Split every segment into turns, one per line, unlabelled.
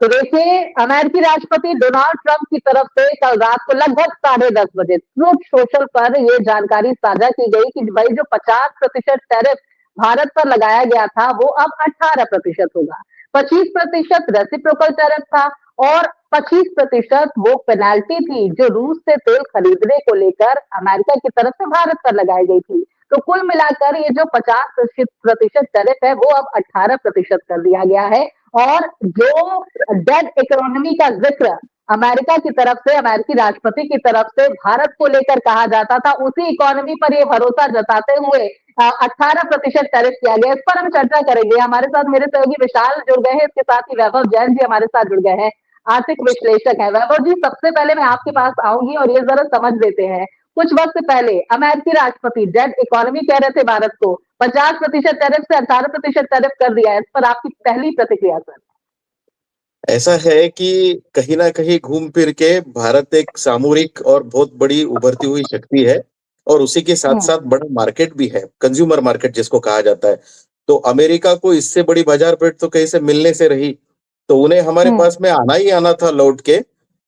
तो देखिए, अमेरिकी राष्ट्रपति डोनाल्ड ट्रंप की तरफ से कल रात को लगभग 10:30 बजे ट्रूथ सोशल पर ये जानकारी साझा की गई कि भाई जो 50% टैरिफ भारत पर लगाया गया था वो अब 18% होगा। 25% रेसिप्रोकल टैरिफ था और 25% वो पेनाल्टी थी जो रूस से तेल खरीदने को लेकर अमेरिका की तरफ से भारत पर लगाई गई थी। तो कुल मिलाकर ये जो 50% टैरिफ है वो अब 18% कर दिया गया है। और जो डेड इकोनॉमी का जिक्र अमेरिका की तरफ से, अमेरिकी राष्ट्रपति की तरफ से भारत को लेकर कहा जाता था, उसी इकोनॉमी पर ये भरोसा जताते हुए 18% टैरिफ किया गया। इस पर हम चर्चा करेंगे। हमारे साथ मेरे सहयोगी विशाल जुड़ गए हैं, इसके साथ ही वैभव जैन जी हमारे साथ जुड़ गए हैं, आर्थिक विश्लेषक है। वैभव जी, सबसे पहले मैं आपके पास आऊंगी और ये जरा समझ लेते हैं। कुछ वक्त पहले अमेरिकी राष्ट्रपति डेड इकोनॉमी कह रहे थे भारत को, 50% टैरिफ से 18% टैरिफ कर दिया है। इस पर आपकी पहली प्रतिक्रिया सर?
ऐसा है कि कहीं ना कहीं घूम फिर के भारत एक सामरिक और बहुत बड़ी उभरती हुई शक्ति है और उसी के साथ साथ बड़ा मार्केट भी है, कंज्यूमर मार्केट जिसको कहा जाता है। तो अमेरिका को इससे बड़ी बाजार पेट तो कहीं से मिलने से रही, तो उन्हें हमारे पास में आना ही आना था लौट के।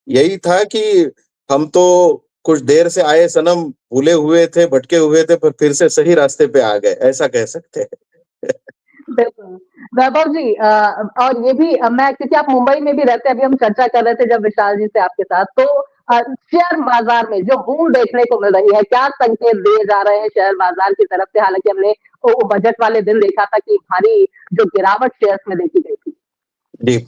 यही था कि हम तो कुछ देर से आए सनम, भूले हुए थे, भटके हुए थे, पर फिर से सही रास्ते पे आ गए, ऐसा कह सकते हैं।
बिल्कुल। वैभव जी, और ये भी मैं, क्योंकि आप मुंबई में भी रहते हैं, अभी हम चर्चा कर रहे थे जब विशाल जी से आपके साथ, तो शेयर बाजार में जो बूम देखने को मिल रही है, क्या संकेत दिए जा रहे हैं शेयर बाजार की तरफ से? हालांकि हमने वो बजट वाले दिन देखा था कि भारी जो गिरावट शेयर्स में देखी गई थी।
जी,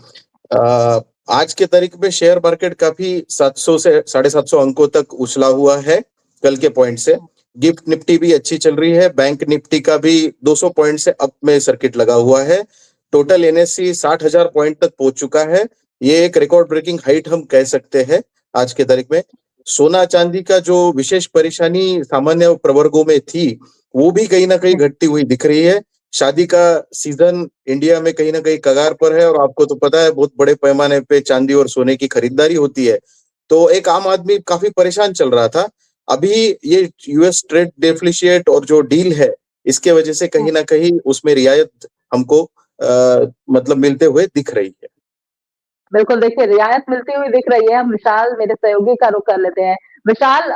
आज के तारीख में शेयर मार्केट काफी 700 से 750 अंकों तक उछला हुआ है कल के पॉइंट से। गिफ्ट निफ्टी भी अच्छी चल रही है, बैंक निफ्टी का भी 200 पॉइंट से अप में सर्किट लगा हुआ है। टोटल एनएससी 60,000 पॉइंट तक पहुंच चुका है। ये एक रिकॉर्ड ब्रेकिंग हाइट हम कह सकते हैं आज के तारीख में। सोना चांदी का जो विशेष परेशानी सामान्य प्रवर्गों में थी, वो भी कहीं ना कहीं घटती हुई दिख रही है। शादी का सीजन इंडिया में कहीं ना कहीं कगार पर है और आपको तो पता है बहुत बड़े पैमाने पे चांदी और सोने की खरीदारी होती है। तो एक आम आदमी काफी परेशान चल रहा था। अभी ये यूएस ट्रेड डेफ्लिशिएट और जो डील है, इसके वजह से कहीं ना कहीं उसमें रियायत हमको मतलब मिलते हुए दिख रही है।
बिल्कुल, देखिए रियायत मिलती हुई दिख रही है। हम विशाल, मेरे सहयोगी का रुख कर लेते हैं। विशाल,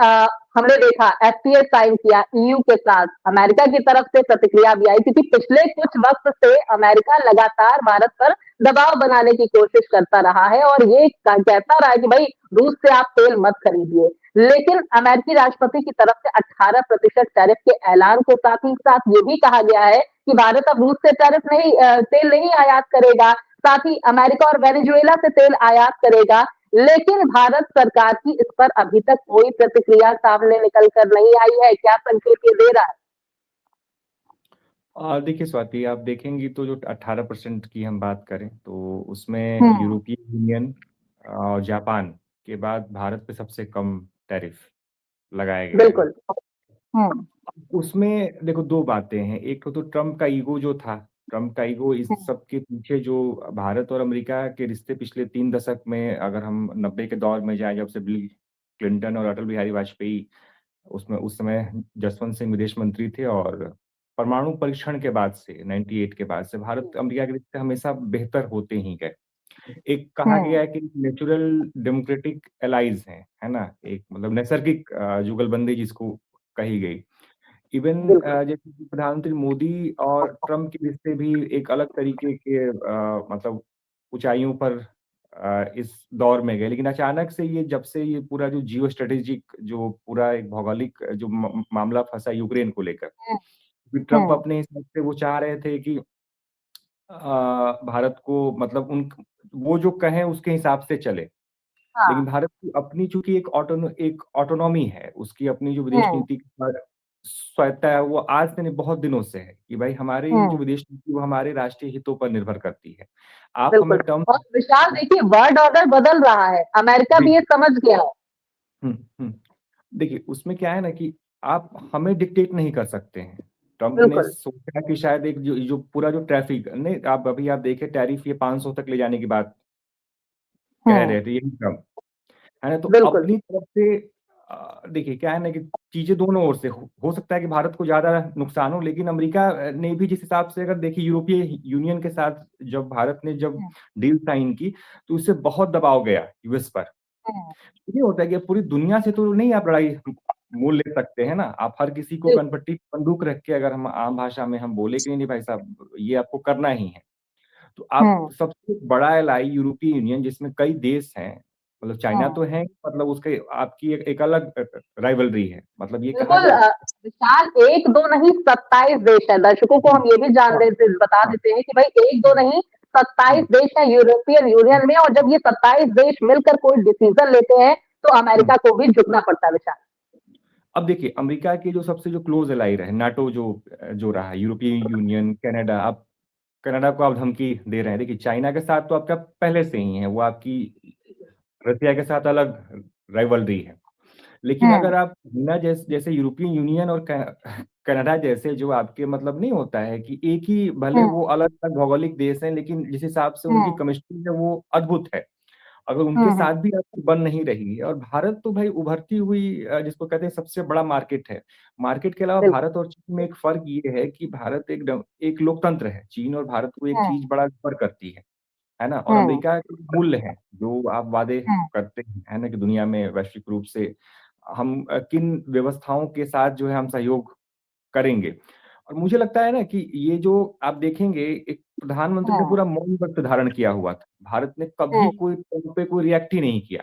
हमने देखा एफटीए साइन किया ईयू के साथ, अमेरिका की तरफ से प्रतिक्रिया भी आई, क्योंकि पिछले कुछ वक्त से अमेरिका लगातार भारत पर दबाव बनाने की कोशिश करता रहा है और ये कहता रहा है कि भाई रूस से आप तेल मत खरीदिए। लेकिन अमेरिकी राष्ट्रपति की तरफ से 18% टैरिफ के ऐलान के साथ ही साथ ये भी कहा गया है कि भारत अब रूस से टैरिफ नहीं, तेल नहीं आयात करेगा, साथ ही अमेरिका और वेनेजुएला से तेल आयात करेगा। लेकिन भारत सरकार की इस पर अभी तक कोई प्रतिक्रिया सामने निकल कर नहीं आई है। क्या संकेत ये दे रहा है?
देखिए स्वाति, आप देखेंगी तो जो 18% की हम बात करें तो उसमें यूरोपियन यूनियन और जापान के बाद भारत पे सबसे कम टैरिफ लगाए गए हैं।
बिल्कुल।
उसमें देखो दो बातें हैं। एक तो ट्रम्प का ईगो जो था, ट्रम्प का ईगो इस सब के पीछे, जो भारत और अमेरिका के रिश्ते पिछले 3 दशक में, अगर हम 90 के दौर में जाए, जब से बिल क्लिंटन और अटल बिहारी वाजपेयी उसमें उस समय जसवंत सिंह विदेश मंत्री थे, और परमाणु परीक्षण के बाद से 98 के बाद से भारत अमेरिका के रिश्ते हमेशा बेहतर होते ही गए। एक कहा गया है कि नेचुरल डेमोक्रेटिक एलाइज हैं, है ना, एक मतलब नैसर्गिक जुगलबंदी जिसको कही गई। इवन जैसे कि प्रधानमंत्री मोदी और ट्रम्प के रिश्ते भी एक अलग तरीके के मतलब ऊंचाइयों पर इस दौर में गए। लेकिन अचानक से ये, जब से ये पूरा जो जियो स्ट्रेटेजिक, जो पूरा एक भौगोलिक जो मामला फंसा यूक्रेन को लेकर, ट्रम्प अपने हिसाब से वो चाह रहे थे कि भारत को मतलब उन वो जो कहें उसके हिसाब से चले। लेकिन भारत की अपनी चूंकि एक ऑटोनॉमी है, उसकी अपनी जो विदेश नीति स्वायत्ता है, वो आज से नहीं बहुत दिनों से है कि भाई हमारे जो विदेश नीति वो हमारे राष्ट्रीय हितों पर निर्भर करती है। आप हमें टर्म
और विशाल देखिए, वर्ल्ड ऑर्डर बदल रहा है, अमेरिका भी ये समझ गया है।
देखिए उसमें क्या है ना कि आप हमें डिक्टेट नहीं कर सकते हैं। ट्रम्प ने सोचा कि शायद एक जो पूरा जो ट्रैफिक नहीं, आप देखें टैरिफ ये 500 तक ले जाने की बात कह रहे थे, यही ट्रम्प है ना। तो अपनी तरफ से देखिए क्या है ना कि चीजें दोनों ओर से हो सकता है कि भारत को ज्यादा नुकसान हो, लेकिन अमेरिका ने भी जिस हिसाब से अगर देखिए यूरोपीय यूनियन के साथ जब भारत ने जब डील साइन की तो उससे बहुत दबाव गया यूएस पर। ये होता है कि पूरी दुनिया से तो नहीं आप लड़ाई मोल ले सकते हैं ना, आप हर किसी को कनपट्टी बंदूक रख के अगर हम आम भाषा में हम बोले कि नहीं भाई साहब ये आपको करना ही है, तो आप सबसे बड़ा एलाई यूरोपीय यूनियन जिसमें कई देश हैं, मतलब चाइना तो है, मतलब उसके आपकी एक अलग राइवलरी है, मतलब ये कहा
बिल्कुल
जाए।
विशाल, एक दो नहीं 27 देश है। दर्शकों को हम ये भी बता देते हैं कि भाई एक दो नहीं 27 देश है यूरोपियन यूनियन में, और जब ये 27 देश मिलकर कोई डिसीजन लेते हैं तो अमेरिका को भी झुकना पड़ता है विशाल।
अब देखिए अमेरिका के जो सबसे जो क्लोज एलाई रहे, नाटो जो जो रहा, यूरोपियन यूनियन, कनाडा, अब कनाडा को आप धमकी दे रहे हैं। देखिए चाइना के साथ तो आपका पहले से ही है, वो आपकी रसिया के साथ अलग राइवलरी है। लेकिन अगर आप ना जैसे यूरोपियन यूनियन और कनाडा जैसे जो आपके मतलब नहीं होता है कि एक ही भले वो अलग अलग भौगोलिक देश हैं, लेकिन जिस हिसाब से उनकी केमिस्ट्री है वो अद्भुत है, अगर उनके साथ भी आपकी बन नहीं रही है। और भारत तो भाई उभरती हुई जिसको कहते हैं सबसे बड़ा मार्केट है। मार्केट के अलावा भारत और चीन में एक फर्क ये है कि भारत एक लोकतंत्र है, चीन और भारत को एक चीज बड़ा फर्क करती है ना। और अमेरिका के मूल्य हैं जो आप वादे करते हैं, है ना, कि दुनिया में वैश्विक रूप से हम किन व्यवस्थाओं के साथ जो है हम सहयोग करेंगे। और मुझे लगता है ना कि ये जो आप देखेंगे एक प्रधानमंत्री ने पूरा मौन व्रत धारण किया हुआ था, भारत ने कभी कोई पे कोई रिएक्ट ही नहीं किया।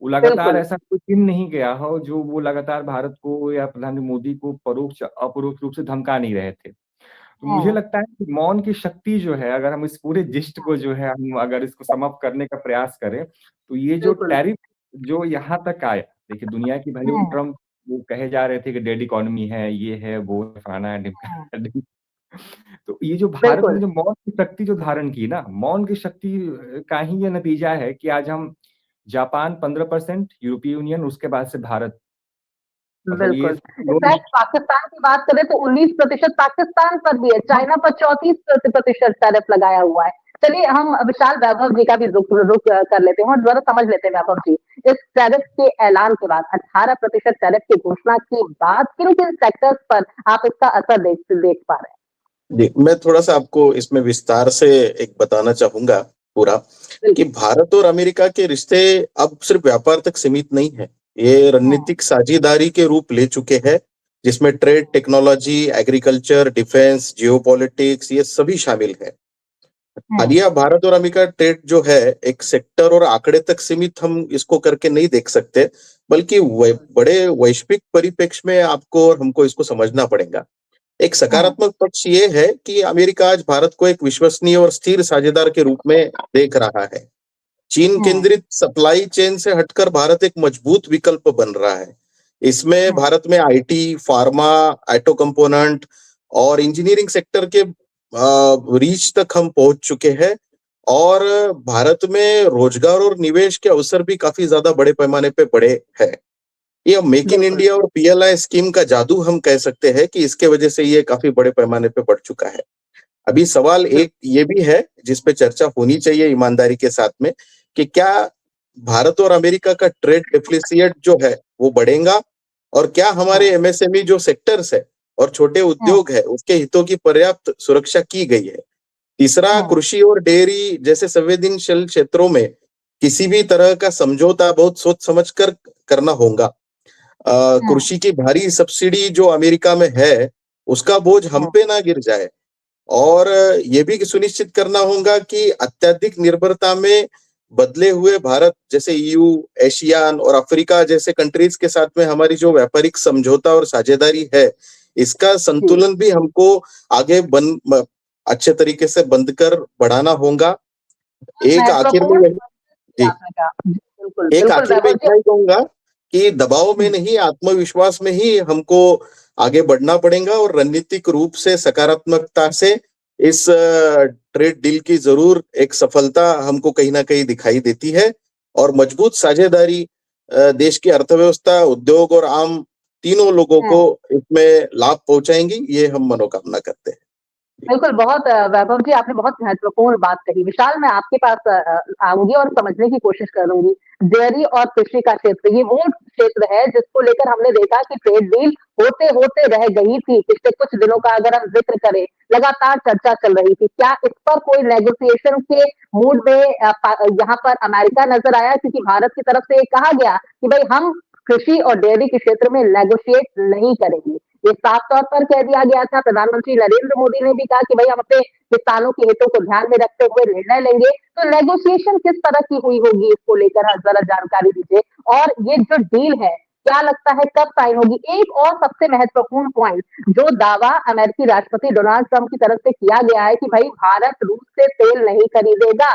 वो लगातार ऐसा कोई दिन नहीं गया हो जो वो लगातार भारत को या प्रधानमंत्री मोदी को परोक्ष अपरोक्ष रूप से धमका नहीं रहे थे। तो मुझे लगता है कि मौन की शक्ति जो है, अगर हम इस पूरे जिस्ट को जो है हम अगर इसको समाप्त करने का प्रयास करें, तो ये जो टैरिफ जो यहाँ तक आया, देखिए दुनिया की वैल्यू ट्रम्प वो कहे जा रहे थे कि डेड इकोनॉमी है, ये है, वो है, फलाना है, ढिमकाना है। तो ये जो भारत ने जो मौन की शक्ति जो धारण की ना, मौन की शक्ति का ही ये नतीजा है कि आज हम जापान 15%, यूरोपीय यूनियन, उसके बाद से भारत, मतलब ये
बिल्कुल। इनफैक्ट पाकिस्तान की बात करें तो 19% पाकिस्तान पर भी है, चाइना पर 34% टैरिफ लगाया हुआ है। चलिए हम विशाल वैभव जी का भी रुक कर लेते हैं और जरा समझ लेते हैं वैभव जी, इस टैरिफ के ऐलान के बाद 18% टैरिफ की घोषणा के बाद किन किन सेक्टर्स पर आप इसका असर देख पा रहे हैं?
जी, मैं थोड़ा सा आपको इसमें विस्तार से एक बताना चाहूंगा पूरा कि भारत और अमेरिका के रिश्ते अब सिर्फ व्यापार तक सीमित नहीं है, ये रणनीतिक साझेदारी के रूप ले चुके हैं, जिसमें trade, technology, agriculture, defence, geopolitics ये सभी शामिल है। हालिया भारत और अमेरिका ट्रेड जो है एक सेक्टर और आंकड़े तक सीमित हम इसको करके नहीं देख सकते, बल्कि बड़े वैश्विक परिप्रेक्ष्य में आपको और हमको इसको समझना पड़ेगा। एक सकारात्मक पक्ष ये है कि अमेरिका आज भारत को एक विश्वसनीय और स्थिर साझेदार के रूप में देख रहा है। चीन केंद्रित सप्लाई चेन से हटकर भारत एक मजबूत विकल्प बन रहा है। इसमें भारत में आईटी, फार्मा, ऑटो कंपोनेंट और इंजीनियरिंग सेक्टर के रीच तक हम पहुंच चुके हैं, और भारत में रोजगार और निवेश के अवसर भी काफी ज्यादा बड़े पैमाने पे बड़े हैं। ये मेक इन इंडिया और पीएलआई स्कीम का जादू हम कह सकते हैं कि इसके वजह से ये काफी बड़े पैमाने पे बढ़ चुका है। अभी सवाल एक ये भी है जिस पे चर्चा होनी चाहिए ईमानदारी के साथ में, कि क्या भारत और अमेरिका का ट्रेड डेफिसिट जो है वो बढ़ेगा, और क्या हमारे एमएसएमई जो सेक्टर्स है और छोटे उद्योग है उसके हितों की पर्याप्त सुरक्षा की गई है। तीसरा, कृषि और डेयरी जैसे संवेदनशील क्षेत्रों में किसी भी तरह का समझौता बहुत सोच समझ कर करना होगा। कृषि की भारी सब्सिडी जो अमेरिका में है उसका बोझ हम पे ना गिर जाए, और ये भी सुनिश्चित करना होगा कि अत्यधिक निर्भरता में बदले हुए भारत जैसे ईयू, एशियान और अफ्रीका जैसे कंट्रीज के साथ में हमारी जो व्यापारिक समझौता और साझेदारी है, इसका संतुलन भी हमको आगे अच्छे तरीके से बंद कर बढ़ाना होगा। एक आखिर में जी, एक आखिर में इतना ही कहूंगा कि दबाव में नहीं, आत्मविश्वास में ही हमको आगे बढ़ना पड़ेगा, और रणनीतिक रूप से सकारात्मकता से इस ट्रेड डील की जरूर एक सफलता हमको कहीं ना कहीं दिखाई देती है, और मजबूत साझेदारी देश की अर्थव्यवस्था, उद्योग और आम तीनों लोगों को इसमें लाभ पहुंचाएंगी, ये हम मनोकामना करते हैं।
बिल्कुल, बहुत वैभव जी आपने बहुत महत्वपूर्ण बात कही। विशाल मैं आपके पास आऊँगी और समझने की कोशिश करूँगी। डेयरी और कृषि का क्षेत्र ये वो क्षेत्र है जिसको लेकर हमने देखा कि ट्रेड डील होते-होते रह गई थी। पिछले कुछ दिनों का अगर हम ज़िक्र करें, लगातार चर्चा चल रही थी। क्या इस पर कोई नेगोशिएशन के मूड में यहाँ पर अमेरिका नज़र आया? क्योंकि भारत की तरफ से ये कहा गया कि भई हम कृषि और डेयरी के क्षेत्र में नेगोशिएट नहीं करेंगे। ये साफ तौर पर कह दिया गया था। प्रधानमंत्री नरेंद्र मोदी ने भी कहा कि भाई हम अपने किसानों के हितों को ध्यान में रखते हुए निर्णय लेंगे। तो नेगोशिएशन किस तरह की हुई होगी इसको लेकर जरा जानकारी दीजिए। और ये जो डील है क्या लगता है कब साइन होगी? एक और सबसे महत्वपूर्ण पॉइंट जो दावा अमेरिकी राष्ट्रपति डोनाल्ड ट्रंप की तरफ से किया गया है कि भाई भारत रूस से तेल नहीं खरीदेगा।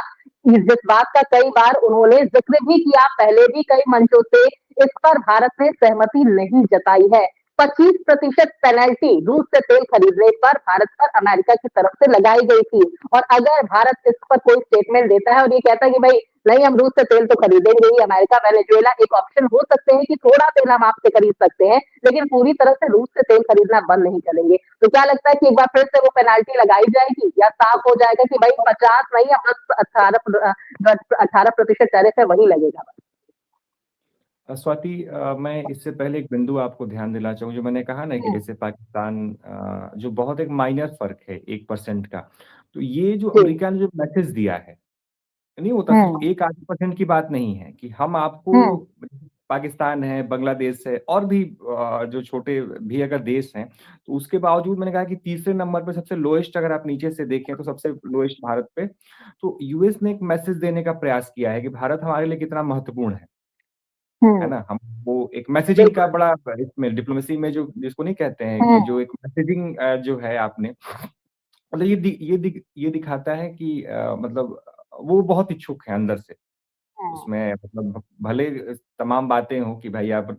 जिस बात का कई बार उन्होंने जिक्र भी किया पहले भी कई मंचों से, इस पर भारत ने सहमति नहीं जताई है। 25% पेनल्टी रूस से तेल खरीदने पर भारत पर अमेरिका की तरफ से लगाई गई थी। और अगर भारत इस पर कोई स्टेटमेंट देता है और ये कहता है कि भाई नहीं हम रूस से तेल तो खरीदेंगे ही, अमेरिका वेनेजुएला एक ऑप्शन हो सकते हैं कि थोड़ा तेल हम आपसे खरीद सकते हैं, लेकिन पूरी तरह से रूस से तेल खरीदना बंद नहीं करेंगे। तो क्या लगता है कि एक बार फिर से वो पेनल्टी लगाई जाएगी या साफ हो जाएगा कि भाई 50 नहीं अब बस 18% टैरिफ है वही लगेगा?
स्वाति, मैं इससे पहले एक बिंदु आपको ध्यान दिलाना चाहूँ, जो मैंने कहा ना कि जैसे पाकिस्तान, जो बहुत एक माइनर फ़र्क है 1% का, तो ये जो
जी।
अमेरिका ने जो मैसेज दिया है, नहीं होता सिर्फ
हुँ,
1 आधे परसेंट की बात नहीं है कि हम
हुँ,
आपको, पाकिस्तान है, बांग्लादेश है और भी जो छोटे भी अगर देश हैं, तो उसके बावजूद मैंने कहा कि तीसरे नंबर पे सबसे लोएस्ट अगर आप नीचे से देखें तो सबसे लोएस्ट भारत पे। तो यूएस ने एक मैसेज देने का प्रयास किया है कि भारत हमारे लिए कितना महत्वपूर्ण है
हुँ,
ना? हम वो एक मैसेजिंग का
बिल्कुल।
बड़ा इसमें डिप्लोमेसी में जो जिसको नहीं कहते हैं कि
हुँ,
जो एक मैसेजिंग जो है आपने, मतलब ये दिखाता है कि मतलब वो बहुत इच्छुक है अंदर से।
हुँ,
उसमें मतलब भले तमाम बातें हों कि भाई आप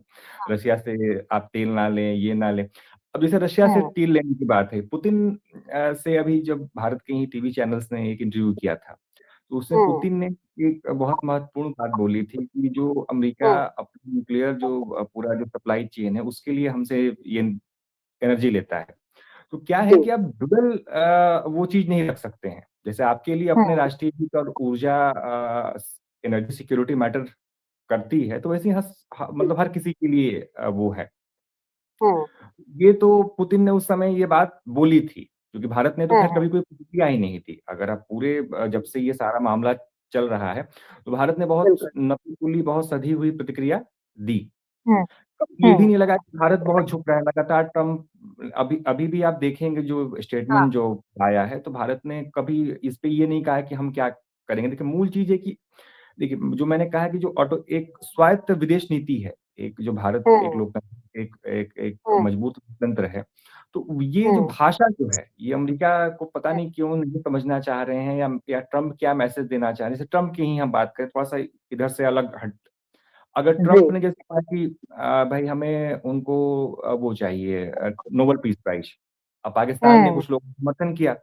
रशिया से आप तेल ना लें, ये ना लें। अब जैसे रशिया से
हुँ,
तेल लेने की बात है, पुतिन से अभी जब भारत के ही टीवी चैनल्स ने एक इंटरव्यू किया था, तो उसमें
हुँ,
पुतिन ने एक बहुत महत्वपूर्ण बात बोली थी कि जो अमेरिका
हुँ,
अपनी न्यूक्लियर जो पूरा जो सप्लाई चेन है, उसके लिए हमसे ये एनर्जी लेता है। तो क्या है
जी,
कि आप डुअल वो चीज़ नहीं रख सकते हैं। जैसे आपके लिए अपने
हुँ,
राष्ट्रीय हित और ऊर्जा एनर्जी सिक्योरिटी मैटर करती है, तो वैसे ही
जी,
मतलब हर किसी के लिए वो है।
हुँ,
ये तो पुतिन ने उस समय ये बात बोली थी, क्योंकि भारत ने तो
हुँ,
ख़ैर
हुँ,
कभी कोई प्रतिक्रिया ही नहीं दी। अगर आप पूरे जब से ये सारा मामला चल रहा है, तो भारत ने बहुत
बिल्कुल।
नपी-तुली, बहुत सधी हुई प्रतिक्रिया दी।
हुँ,
ये भी
हुँ,
नहीं लगा कि भारत बहुत झुक रहा है, लगातार ट्रम्प अभी अभी भी आप देखेंगे जो
हाँ,
स्टेटमेंट जो आया है, तो भारत ने कभी इस पे ये नहीं कहा कि हम क्या करेंगे। देखिए, मूल चीज़ है कि देखिए, जो मैंने कहा कि जो एक स्वायत्त विदेश नीति है, एक जो भारत एक
हुँ,
लोकतंत्र एक एक एक
हुँ,
मजबूत लोकतंत्र है, तो ये जो
हुँ,
भाषा जो है, ये अमेरिका को पता नहीं क्यों नहीं समझना चाह रहे हैं या ट्रम्प क्या मैसेज देना चाह रहे हैं। जैसे ट्रम्प की ही हम बात करें, थोड़ा-सा इधर से अलग हट, अगर
जी,
ट्रम्प ने जैसे कहा कि भाई हमें उनको वो चाहिए नोबेल पीस प्राइज़। अब पाकिस्तान ने
हुँ,
कुछ लोगों का समर्थन किया,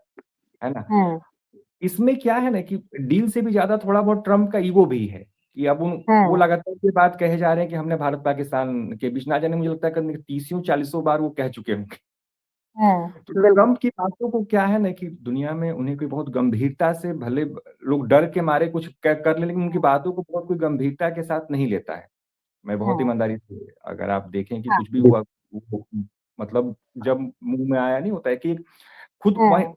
है ना?
हुँ,
इसमें क्या है ना कि डील से भी ज़्यादा थोड़ा बहुत ट्रम्प का ईगो भी है, कि अब वो
हुँ,
लगातार ये बात कहे जा रहे हैं कि हमने भारत-पाकिस्तान के बीच, ना जाने मुझे लगता है कभी 30वीं 40वीं बार वो कह चुके होंगे।
हुँ,
तो
बिल्कुल।
ट्रम्प की बातों को क्या है ना कि दुनिया में उन्हें कोई बहुत गंभीरता से, भले लोग डर के मारे कुछ क कर लें, लेकिन उनकी बातों को बहुत कोई गंभीरता के साथ नहीं लेता है। मैं बहुत
हुँ,
ईमानदारी से, अगर आप देखें कि
हाँ,
कुछ भी हुआ, वो मतलब जब मुँह में आया नहीं होता है कि खुद वहीं
हुँ।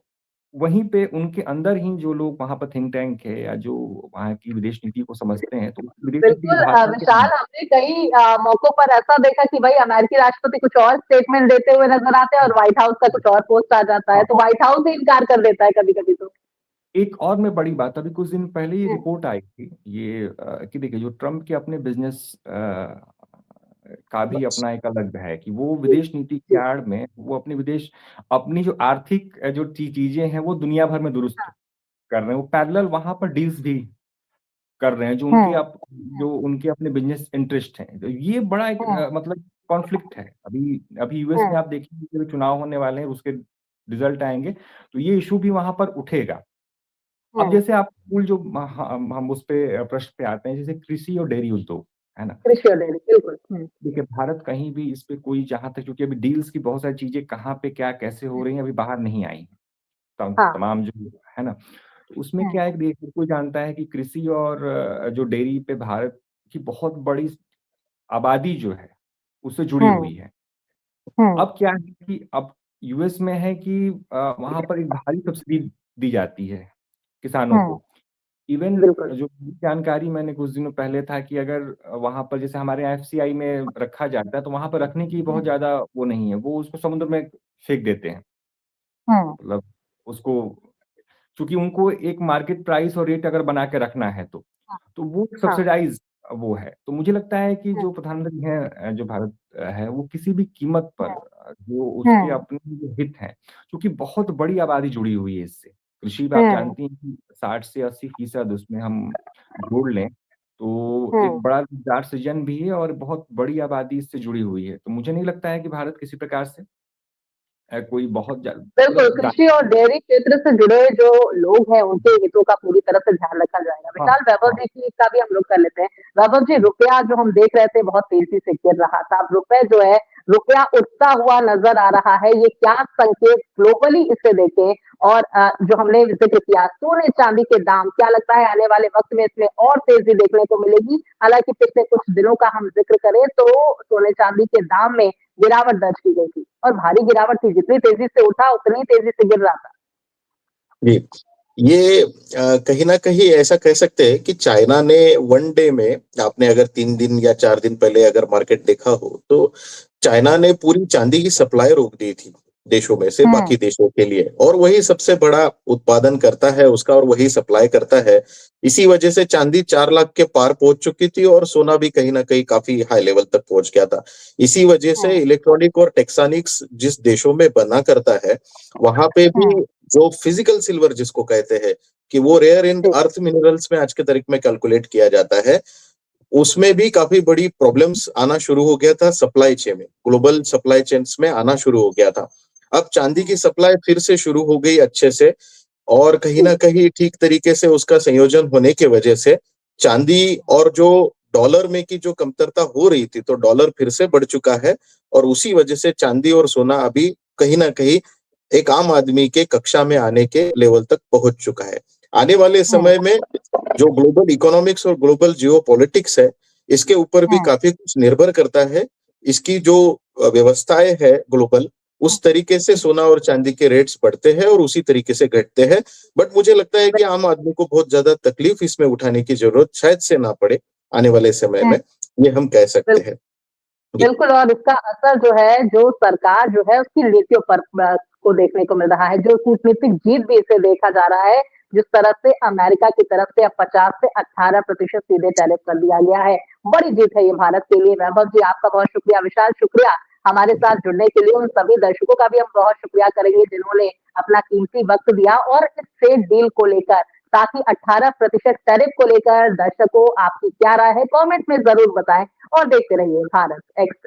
वहीं पे उनके अंदर ही जो लोग वहाँ पर थिंक टैंक है या जो वहाँ की विदेश नीति को समझते हैं, तो विदेश नीति की
बिल्कुल
भाषा को
विशाल हमने कई मौकों पर ऐसा देखा कि भाई अमेरिकी राष्ट्रपति कुछ और स्टेटमेंट देते हुए नज़र आते हैं और व्हाइट हाउस का कुछ और पोस्ट आ जाता है,
हाँ,
तो
और
व्हाइट हाउस ही इनकार कर देता है कभी-कभी तो।
एक और मैं बड़ी बात, अभी कुछ दिन पहले ये
हुँ,
रिपोर्ट आई थी, ये कि देखिए जो ट्रम्प के अपने बिज़नेस का भी अपना एक अलग है कि वो
जी,
विदेश नीति की
जी,
आड़ में वो अपनी जो आर्थिक जो चीज़ें हैं, वो दुनिया भर में दुरुस्त
हाँ,
कर रहे हैं। वो पैरेलल वहाँ पर डील्स भी कर रहे हैं,
हुँ,
जो उनके अपने बिज़नेस इंटरेस्ट हैं। तो ये बड़ा एक
हुँ,
मतलब कॉन्फ्लिक्ट है। अभी अभी यूएस
हुँ,
में आप देखेंगे कि जो चुनाव होने वाले हैं, उसके रिज़ल्ट आएँगे, तो ये इश्यू भी वहाँ पर उठेगा। अब
हुँ,
जैसे आप मूल जो हम उस पे प्रश्न पे आते हैं, जैसे कृषि और डेयरी उद्योग, है ना?
कृषि और डेयरी बिल्कुल। हुँ,
देखिए, भारत कहीं भी इस पे कोई, जहाँ तक, क्योंकि अभी डील्स की बहुत सारी चीज़ें कहाँ पे क्या कैसे हो
हुँ,
रही हैं, अभी बाहर नहीं आई हैं।
हाँ।
तमाम जो है ना, तो उसमें
हम्म।
क्या है कि हर कोई जानता है कि कृषि और जो डेयरी पे भारत की बहुत बड़ी आबादी जो है, उससे जुड़ी
हम्म।
हुई है।
हम्म।
अब क्या है कि अब यूएस में है कि वहाँ पर एक भारी सब्सिडी दी जाती है किसानों
हम्म।
को। इवन
बिल्कुल।
जो जानकारी मैंने कुछ दिनों पहले था कि अगर वहाँ पर जैसे हमारे यहाँ एफसीआई में रखा जाता है, तो वहाँ पर रखने की बहुत ज़्यादा वो नहीं है, वो उसको समुद्र में फेंक देते हैं।
हम्म।
मतलब उसको चूँकि उनको एक मार्केट प्राइस और रेट अगर बना के रखना है तो वो
हाँ।
सब्सिडाइज़ वो है। तो मुझे लगता है कि
हम्म।
जो प्रधानमंत्री हैं जो भारत है, वो किसी भी कीमत पर जो उसके
हम्म।
अपने जो हित हैं, क्योंकि बहुत बड़ी आबादी जुड़ी हुई है इससे। कृषि में आप
हम्म।
जानती हैं कि 60 से 80% उसमें हम जोड़ लें, तो
हम्म।
एक बड़ा रोज़गार सृजन भी है और बहुत बड़ी आबादी इससे जुड़ी हुई है। तो मुझे नहीं लगता है कि भारत किसी प्रकार से कोई बहुत
बिल्कुल,
मतलब
कृषि और डेयरी क्षेत्र से जुड़े जो लोग हैं, उनके हितों का पूरी तरह से ध्यान रखा जाएगा।
हाँ,
विशाल, वैभव
हाँ।
जी की का भी हम लोग कर लेते हैं। वैभव जी, रुपया जो हम देख रहे थे बहुत तेजी से गिर रहा था, अब रुपए जो है, रुपया उठता हुआ नजर आ रहा है। ये क्या संकेत ग्लोबली इसे देखें? और जो हमने जिक्र किया सोने चांदी के दाम, क्या लगता है आने वाले वक्त में इसमें और तेजी देखने को मिलेगी? हालांकि पिछले कुछ दिनों का हम जिक्र करें तो सोने चांदी के दाम में गिरावट दर्ज की गई थी और भारी गिरावट थी, जितनी तेजी से उठा उतनी तेजी से गिर रहा था।
जी। ये कहीं न कहीं ऐसा कह सकते हैं कि चाइना ने वन डे में आपने अगर 3 दिन या 4 दिन पहले अगर मार्केट देखा हो, तो चाइना ने पूरी चांदी की सप्लाई रोक दी थी, देशों में से
हम्म।
बाकी देशों के लिए और वही सबसे बड़ा उत्पादन करता है उसका और वही सप्लाई करता है। इसी वजह से चांदी 4 लाख के पार पहुँच चुकी थी और सोना भी कहीं न कहीं काफ़ी हाई लेवल तक पहुँच गया था। इसी वजह से
हम्म।
इलेक्ट्रॉनिक और टेक्सटानिक्स जिस देशों में बना करता है, वहाँ पे भी
हम्म।
जो फिजिकल सिल्वर जिसको कहते हैं कि वो rare in
ji.
Earth minerals में आज के तारीख में कैलकुलेट किया जाता है, उसमें भी काफ़ी बड़ी प्रॉब्लम्स आना शुरू हो गया था सप्लाई चेन में, ग्लोबल सप्लाई चेन्स में आना शुरू हो गया था। अब चांदी की सप्लाई फिर से शुरू हो गई अच्छे से और कहीं
जी।
न कहीं ठीक तरीके से उसका संयोजन होने की वजह से चांदी और जो डॉलर में की जो कमतरता हो रही थी, तो डॉलर फिर से बढ़ चुका है और उसी वजह से चांदी और सोना अभी कहीं न कहीं एक आम आदमी के कक्षा में आने के लेवल तक पहुँच चुका है। आने वाले
हम्म।
समय में जो ग्लोबल इकोनॉमिक्स और ग्लोबल जियोपॉलिटिक्स है, इसके ऊपर भी
हम्म।
काफ़ी कुछ निर्भर करता है। इसकी जो व्यवस्थाएँ है ग्लोबल, उस तरीके से सोना और चांदी के रेट्स बढ़ते हैं और उसी तरीके से घटते हैं। बट मुझे लगता है कि आम आदमी को बहुत ज़्यादा तकलीफ इसमें उठाने की ज़रूरत शायद से ना पड़े, आने वाले समय
हम्म।
में, ये हम कह सकते हैं। जी।
बिल्कुल, और इसका असर जो है, जो सरकार जो है उसकी नीतियों पर को देखने को मिल रहा है। जो कूटनीतिक जीत भी इसे देखा जा रहा है, जिस तरह से अमेरिका की तरफ से अब 50 से 18% सीधे टैरिफ कर दिया गया है। बड़ी जीत है ये भारत के लिए। वैभव जी, आपका बहुत शुक्रिया, विशाल शुक्रिया हमारे साथ जुड़ने के लिए। उन सभी दर्शकों का भी हम बहुत शुक्रिया करेंगे जिन्होंने अपना कीमती वक्त दिया और इस ट्रेड डील को लेकर, साथ ही 18% टैरिफ को लेकर दर्शकों आपकी क्या राय है, कमेंट में ज़रूर बताएँ और देखते रहिए भारत एक्सप्रेस।